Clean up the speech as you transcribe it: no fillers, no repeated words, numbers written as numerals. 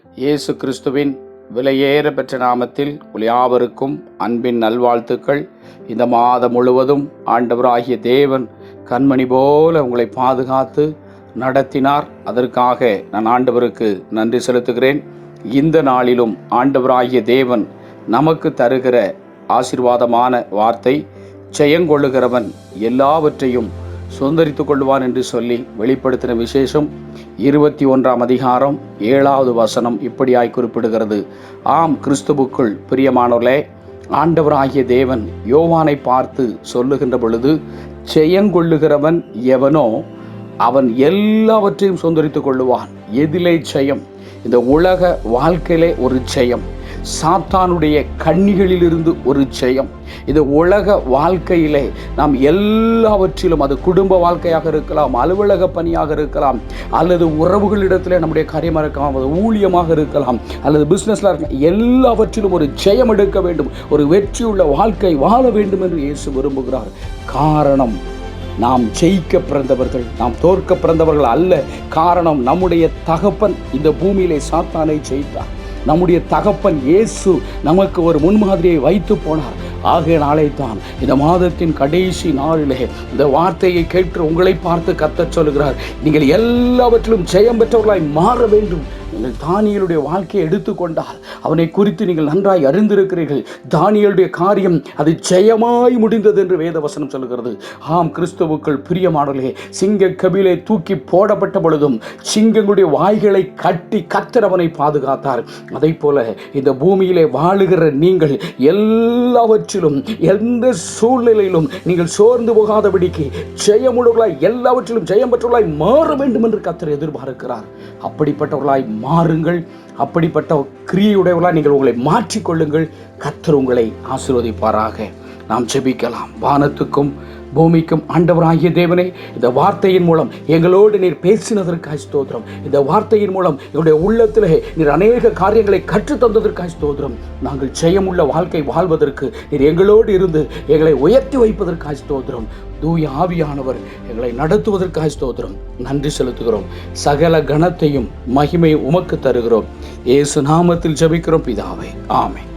இயேசு கிறிஸ்துவின் விலையேற பெற்ற நாமத்தில் யாவருக்கும் அன்பின் நல்வாழ்த்துக்கள். இந்த மாதம் முழுவதும் ஆண்டவராகிய தேவன் கண்மணி போல உங்களை பாதுகாத்து நடத்தினார். அதற்காக நான் ஆண்டவருக்கு நன்றி செலுத்துகிறேன். இந்த நாளிலும் ஆண்டவராகிய தேவன் நமக்கு தருகிற ஆசீர்வாதமான வார்த்தை, ஜெயங்கொள்ளுகிறவன் எல்லாவற்றையும் சுதந்தரித்துக் கொள்வான் என்று சொல்லி வெளிப்படுத்தின விசேஷம் 21ஆம் அதிகாரம் 7வது வசனம் இப்படியாய் குறிப்பிடுகிறது. ஆம், கிறிஸ்துவுக்குள் பிரியமானவர்களே, ஆண்டவராகிய தேவன் யோவானை பார்த்து சொல்லுகின்ற பொழுது, ஜெயங்கொள்ளுகிறவன் எவனோ அவன் எல்லாவற்றையும் சுதந்தரித்துக் கொள்ளுவான். எதிலே ஜெயம்? இந்த உலக வாழ்க்கையிலே ஒரு ஜெயம், சாத்தானுடைய கண்ணிகளிலிருந்து ஒரு ஜெயம். இந்த உலக வாழ்க்கையிலே நாம் எல்லாவற்றிலும், அது குடும்ப வாழ்க்கையாக இருக்கலாம், அலுவலக பணியாக இருக்கலாம், அல்லது உறவுகளிடத்தில் நம்முடைய காரியமாக இருக்கலாம், அது ஊழியமாக இருக்கலாம், அல்லது பிஸ்னஸில் இருக்கலாம், எல்லாவற்றிலும் ஒரு ஜெயம் எடுக்க வேண்டும், ஒரு வெற்றியுள்ள வாழ்க்கை வாழ வேண்டும் என்று இயேசு விரும்புகிறார். காரணம், நாம் ஜெயிக்க பிறந்தவர்கள், நாம் தோற்க பிறந்தவர்கள் அல்ல. காரணம், நம்முடைய தகப்பன் இந்த பூமியிலே சாத்தானை ஜெயித்தார். நம்முடைய தகப்பன் இயேசு நமக்கு ஒரு முன்மாதிரியை வைத்து போனார். ஆகையினாலே தான் இந்த மாதத்தின் கடைசி நாளிலே இந்த வார்த்தையை கேட்டு உங்களை பார்த்து கர்த்தர் சொல்கிறார், நீங்கள் எல்லாவற்றிலும் ஜெயம் பெற்றவர்களாய் மாற வேண்டும். நீங்கள் தானியேலுடைய வாழ்க்கையை எடுத்துக்கொண்டால் அவனை குறித்து நீங்கள் நன்றாய் அறிந்திருக்கிறீர்கள். தானியேலுடைய காரியம் அது ஜெயமாய் முடிந்தது என்று வேதவசனம் சொல்கிறது. ஆம், கிறிஸ்துவுக்குள் பிரியமானவர்களே, சிங்க கபிலே தூக்கி போடப்பட்ட பொழுதும் சிங்கங்களுடைய வாய்களை கட்டி கர்த்தர் அவனை பாதுகாத்தார். அதை போல இந்த பூமியிலே வாழுகிற நீங்கள் எல்லாவற்றிலும், எந்த சூழ்நிலையிலும் நீங்கள் சோர்ந்து போகாதபடிக்கு ஜெயமுள்ளவர்களாய், எல்லாவற்றிலும் ஜெயம் பெற்றவர்களாய் மாற வேண்டும் என்று கர்த்தர் எதிர்பார்க்கிறார். அப்படிப்பட்டவர்களாய் மாறுங்கள். அப்படிப்பட்ட கிரியையுடையவர்களாய் நீங்கள் உங்களை மாற்றிக்கொள்ளுங்கள். கர்த்தர் உங்களை ஆசீர்வதிப்பாராக. நாம் ஜெபிக்கலாம். வானத்துக்கும் பூமிக்கும் ஆண்டவராகிய தேவனே, இந்த வார்த்தையின் மூலம் எங்களோடு நீர் பேசினதற்காய் ஸ்தோத்திரம். இந்த வார்த்தையின் மூலம் எங்களுடைய உள்ளத்திலே நீர் அநேக காரியங்களை கற்றுத்தந்ததற்காய் ஸ்தோத்திரம். நாங்கள் ஜெயமுள்ள வாழ்க்கை வாழ்வதற்கு நீர் எங்களோடு இருந்து எங்களை உயர்த்தி வைப்பதற்காய் ஸ்தோத்திரம். தூய ஆவியானவர் எங்களை நடத்துவதற்காய் ஸ்தோத்திரம். நன்றி செலுத்துகிறோம். சகல கனத்தையும் மகிமையும் உமக்கு தருகிறோம். இயேசு நாமத்தில் ஜெபிக்கிறோம் பிதாவே, ஆமென்.